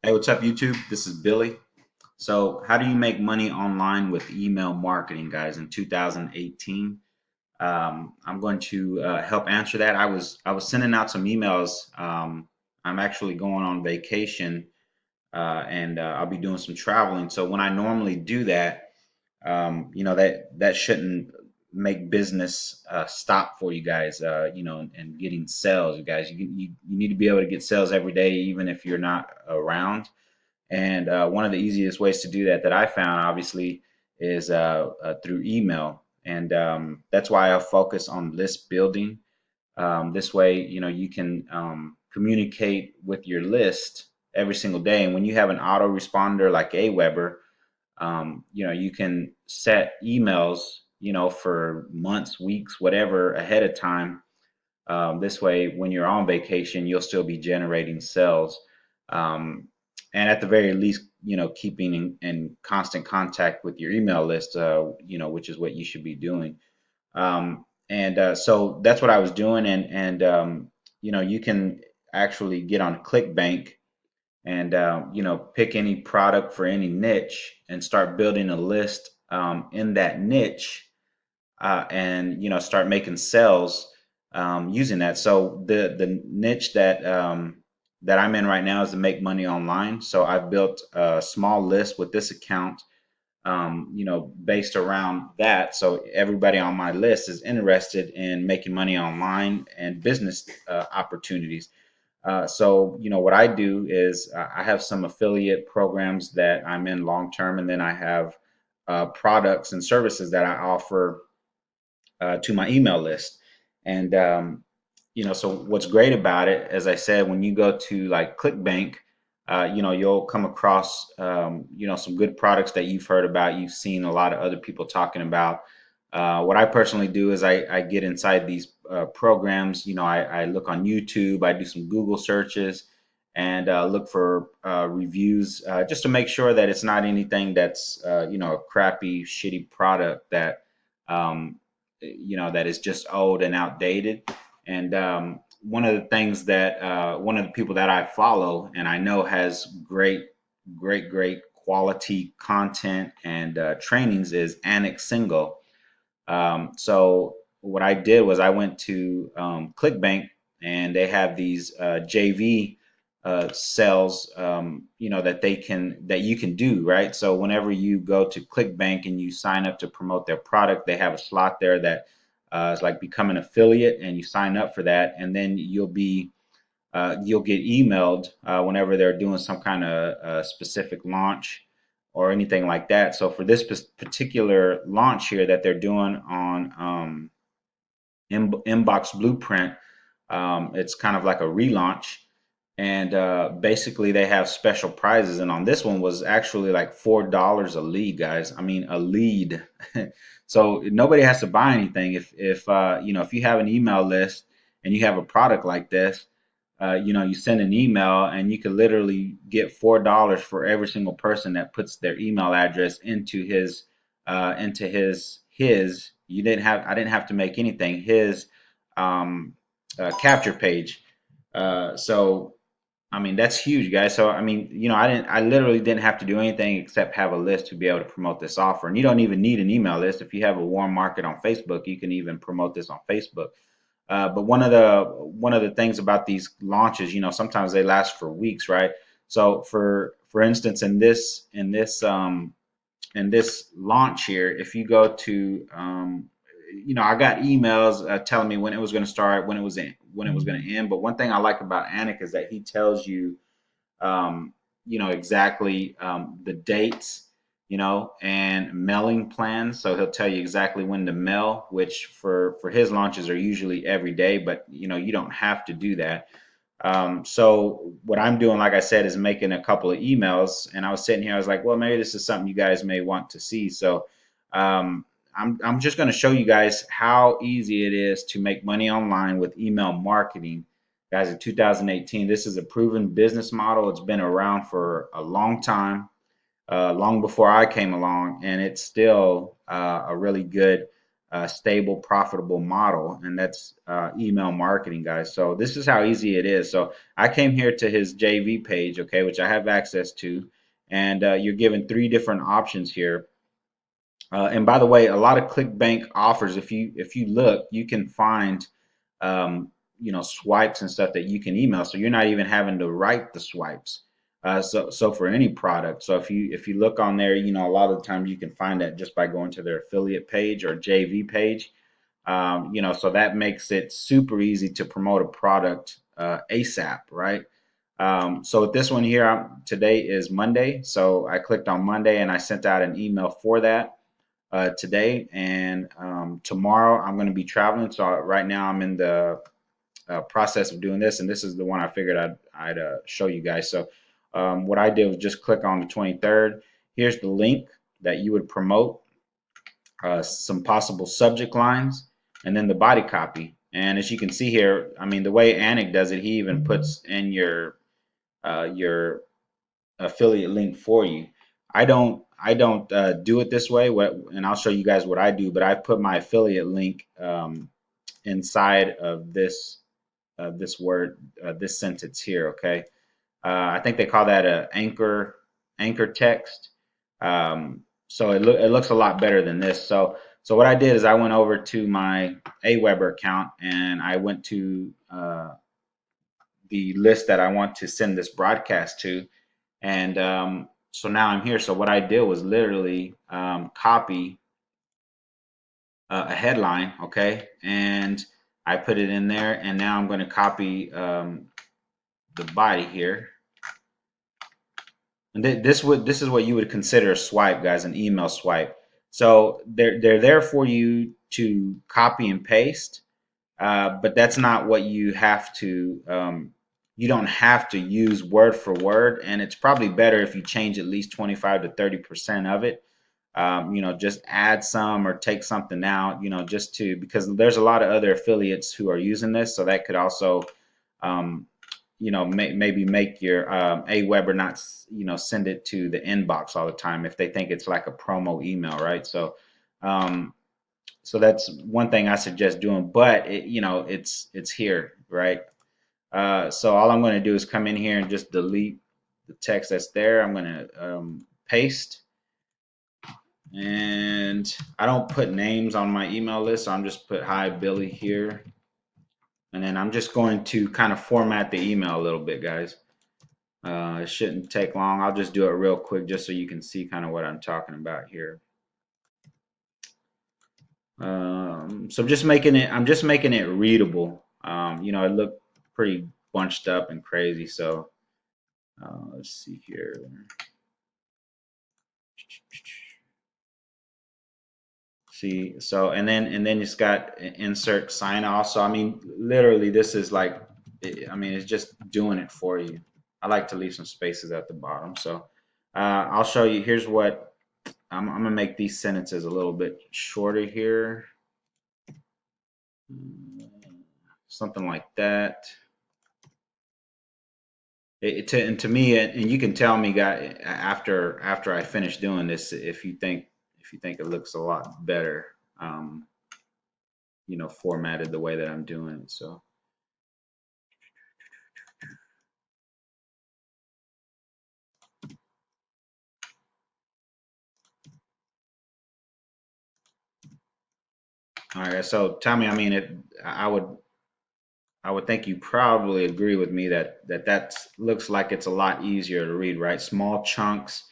Hey, what's up, YouTube? This is Billy. So, how do you make money online with email marketing, guys, in 2018? I'm going to help answer that. I was sending out some emails. I'm actually going on vacation, and I'll be doing some traveling. So when I normally do that, that shouldn't make business stop for you guys. And getting sales, you guys. You need to be able to get sales every day, even if you're not around. And one of the easiest ways to do that I found, obviously, is through email. And that's why I focus on list building. This way, you can communicate with your list every single day. And when you have an autoresponder like Aweber, you can set emails, for months, weeks, whatever ahead of time. This way, when you're on vacation, you'll still be generating sales. Um, and at the very least, keeping in constant contact with your email list, which is what you should be doing. And so that's what I was doing. And you can actually get on ClickBank and, pick any product for any niche and start building a list in that niche, and start making sales using that. So the niche that I'm in right now is to make money online. So I've built a small list with this account, based around that. So everybody on my list is interested in making money online and business opportunities. So what I do is I have some affiliate programs that I'm in long term, and then I have products and services that I offer to my email list. And so what's great about it, as I said, when you go to like ClickBank, you'll come across some good products that you've heard about, you've seen a lot of other people talking about. What I personally do is I get inside these programs. I look on YouTube, I do some Google searches, and look for reviews, just to make sure that it's not anything that's a crappy, shitty product that um, that is just old and outdated. And one of the things that one of the people that I follow and I know has great quality content and trainings is Anik. So what I did was I went to ClickBank, and they have these JV sales, that you can do, right? So whenever you go to ClickBank and you sign up to promote their product, they have a slot there that is like become an affiliate, and you sign up for that, and then you'll get emailed whenever they're doing some kind of specific launch or anything like that. So for this particular launch here that they're doing on Inbox Blueprint, it's kind of like a relaunch, and basically they have special prizes. And on this one was actually like $4 a lead, guys. I mean, a lead. So nobody has to buy anything. If you have an email list and you have a product like this, you send an email and you can literally get $4 for every single person that puts their email address into his. I didn't have to make anything. His capture page. So I mean, that's huge, guys. So I mean, I literally didn't have to do anything except have a list to be able to promote this offer. And you don't even need an email list. If you have a warm market on Facebook, you can even promote this on Facebook. But one of the things about these launches, sometimes they last for weeks, right? So for instance, in this launch here, if you go to, I got emails telling me when it was going to start, when it was going to end. But one thing I like about Anik is that he tells you, exactly the dates, and mailing plans. So he'll tell you exactly when to mail, which for his launches are usually every day, but you don't have to do that. So what I'm doing, like I said, is making a couple of emails, and I was sitting here, I was like, well, maybe this is something you guys may want to see. So I'm just going to show you guys how easy it is to make money online with email marketing. Guys, in 2018, this is a proven business model. It's been around for a long time, long before I came along, and it's still a really good stable, profitable model, and that's email marketing, guys. So this is how easy it is. So I came here to his JV page, okay, which I have access to, and you're given three different options here. And by the way, a lot of ClickBank offers, if you look, you can find swipes and stuff that you can email. So you're not even having to write the swipes. So for any product. So if you look on there, a lot of the times you can find that just by going to their affiliate page or JV page. So that makes it super easy to promote a product ASAP, right? So with this one here, today is Monday. So I clicked on Monday and I sent out an email for that today. And tomorrow I'm going to be traveling. So right now I'm in the process of doing this, and this is the one I figured I'd show you guys. So what I did was just click on the 23rd. Here's the link that you would promote, some possible subject lines, and then the body copy. And as you can see here, I mean, the way Anik does it, he even puts in your affiliate link for you. I don't do it this way. And I'll show you guys what I do. But I put my affiliate link inside of this word, this sentence here. Okay, I think they call that a anchor text. So it looks a lot better than this. So what I did is I went over to my Aweber account and I went to the list that I want to send this broadcast to, and so now I'm here. So what I did was literally copy a headline, okay, and I put it in there, and now I'm going to copy the body here. And this is what you would consider a swipe, guys, an email swipe. So they're there for you to copy and paste, but that's not what you have to. You don't have to use word for word, and it's probably better if you change at least 25 to 30% of it. Just add some or take something out. Just to, because there's a lot of other affiliates who are using this, so that could also um, maybe make your Aweber not, send it to the inbox all the time if they think it's like a promo email, right? Um, so that's one thing I suggest doing, but it's here, right? So all I'm going to do is come in here and just delete the text that's there. I'm going to paste, and I don't put names on my email list, so I'm just put hi Billy here, and then I'm just going to kind of format the email a little bit, guys. It shouldn't take long. I'll just do it real quick just so you can see kind of what I'm talking about here. So I'm just making it readable. It looked pretty bunched up and crazy. So let's see here. See, so and then it's got insert sign off. So I mean, literally, this is like, I mean, it's just doing it for you. I like to leave some spaces at the bottom. So I'll show you. Here's what I'm gonna make these sentences a little bit shorter here. Something like that. And to me, and you can tell me, guy, after I finish doing this, if you think it looks a lot better, formatted the way that I'm doing it. So. All right, so tell me, I mean, I would think you probably agree with me that looks like it's a lot easier to read, right? Small chunks,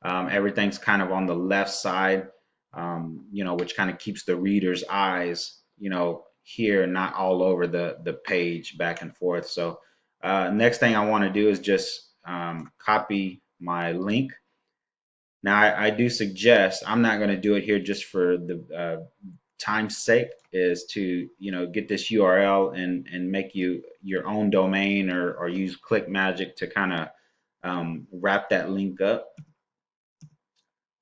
everything's kind of on the left side, which kind of keeps the reader's eyes, here, not all over the page back and forth. So next thing I want to do is just copy my link. Now I do suggest, I'm not going to do it here just for the time's sake, is to get this URL and make you your own domain, or use Click Magic to kind of wrap that link up.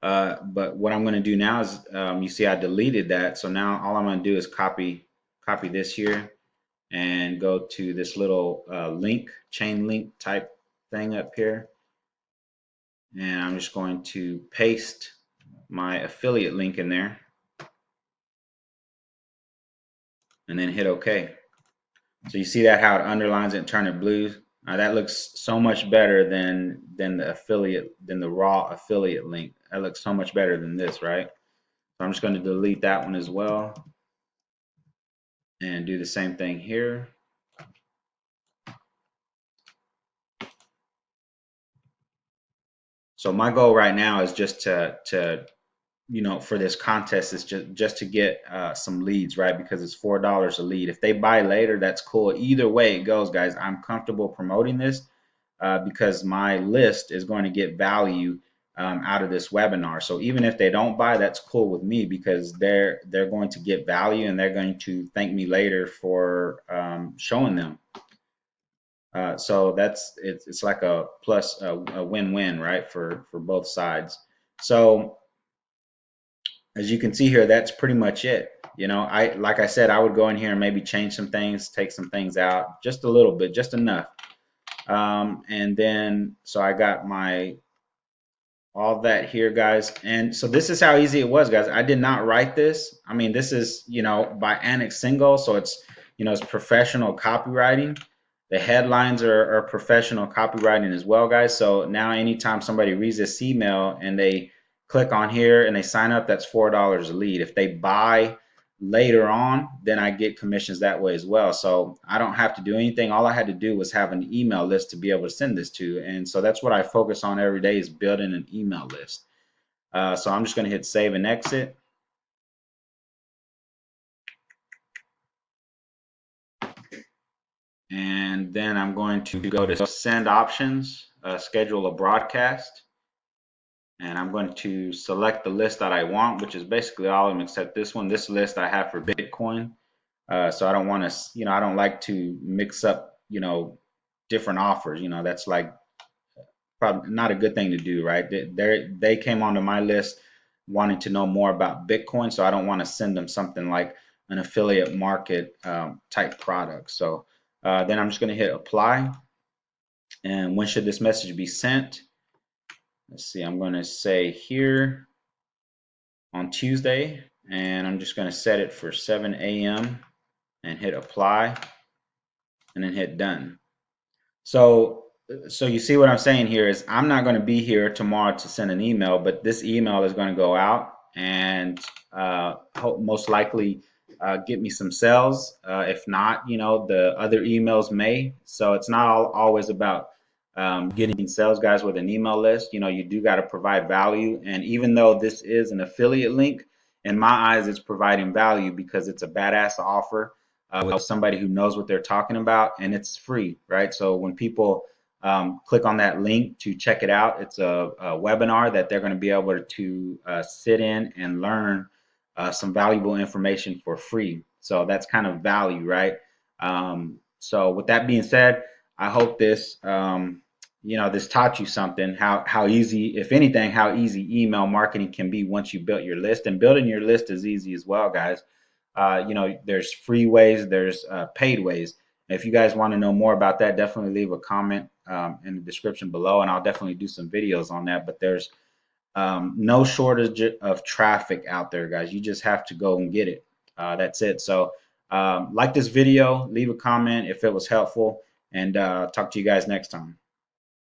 But what I'm going to do now is, you see I deleted that, so now all I'm going to do is copy this here and go to this little chain link type thing up here, and I'm just going to paste my affiliate link in there. and then hit OK. So you see that how it underlines it and turn it blue. That looks so much better than the raw affiliate link. That looks so much better than this, right? So I'm just going to delete that one as well and do the same thing here. So my goal right now is just to for this contest is just to get some leads, right? Because it's $4 a lead. If they buy later, that's cool. Either way it goes, guys, I'm comfortable promoting this because my list is going to get value out of this webinar. So even if they don't buy, that's cool with me because they're going to get value and they're going to thank me later for showing them. So it's like a plus a win-win, right, for both sides. So as you can see here, that's pretty much it. Like I said, I would go in here and maybe change some things, take some things out, just a little bit, just enough. And then, so I got all that here, guys. And so this is how easy it was, guys. I did not write this. I mean, this is, by Anik Single. So it's professional copywriting. The headlines are professional copywriting as well, guys. So now anytime somebody reads this email and they click on here and they sign up, that's $4 a lead. If they buy later on, then I get commissions that way as well. So I don't have to do anything. All I had to do was have an email list to be able to send this to. And so that's what I focus on every day is building an email list. So I'm just going to hit save and exit. And then I'm going to go to send options, schedule a broadcast. And I'm going to select the list that I want, which is basically all of them except this one. This list I have for Bitcoin. So I don't want to, I don't like to mix up, different offers. That's like probably not a good thing to do, right? They came onto my list wanting to know more about Bitcoin, so I don't want to send them something like an affiliate market type product. So then I'm just going to hit apply. And when should this message be sent? Let's see, I'm going to say here on Tuesday, and I'm just going to set it for 7 a.m. and hit apply and then hit done. So you see what I'm saying here is I'm not going to be here tomorrow to send an email, but this email is going to go out and most likely get me some sales. If not, the other emails may. So it's not always about getting sales, guys, with an email list. You do got to provide value. And even though this is an affiliate link, in my eyes, it's providing value because it's a badass offer with somebody who knows what they're talking about, and it's free, right? So when people click on that link to check it out, it's a webinar that they're going to be able to sit in and learn some valuable information for free. So that's kind of value, right? So with that being said, I hope this this taught you something, how easy, if anything, how easy email marketing can be once you built your list. And building your list is easy as well, guys. There's free ways, there's paid ways. If you guys want to know more about that, definitely leave a comment in the description below, and I'll definitely do some videos on that. But there's no shortage of traffic out there, guys. You just have to go and get it. That's it. So like this video, leave a comment if it was helpful, and talk to you guys next time.